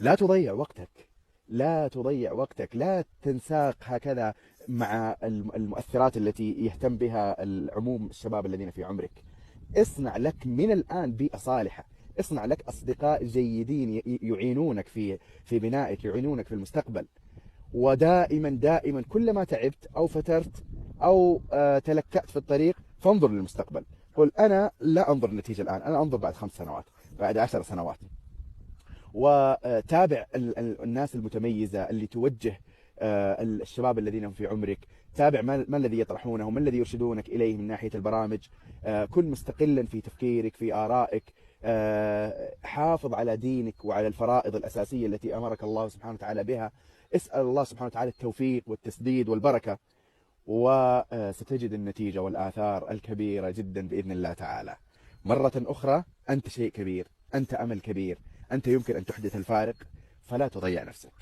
لا تضيع وقتك، لا تضيع وقتك، لا تنساق هكذا مع المؤثرات التي يهتم بها العموم الشباب الذين في عمرك. اصنع لك من الآن بيئة صالحة، اصنع لك أصدقاء جيدين يعينونك في بنائك، يعينونك في المستقبل. ودائما دائما كلما تعبت أو فترت أو تلكأت في الطريق فانظر للمستقبل. قل أنا لا أنظر النتيجة الآن، أنا أنظر بعد 5 سنوات، بعد 10 سنوات. وتابع الناس المتميزة اللي توجه الشباب الذين هم في عمرك. تابع ما الذي يطرحونه، ما الذي يرشدونك إليه من ناحية البرامج. كن مستقلا في تفكيرك، في آرائك. حافظ على دينك وعلى الفرائض الأساسية التي أمرك الله سبحانه وتعالى بها. اسأل الله سبحانه وتعالى التوفيق والتسديد والبركة، وستجد النتيجة والآثار الكبيرة جدا بإذن الله تعالى. مرة أخرى، أنت شيء كبير، أنت أمل كبير، أنت يمكن أن تحدث الفارق، فلا تضيع نفسك.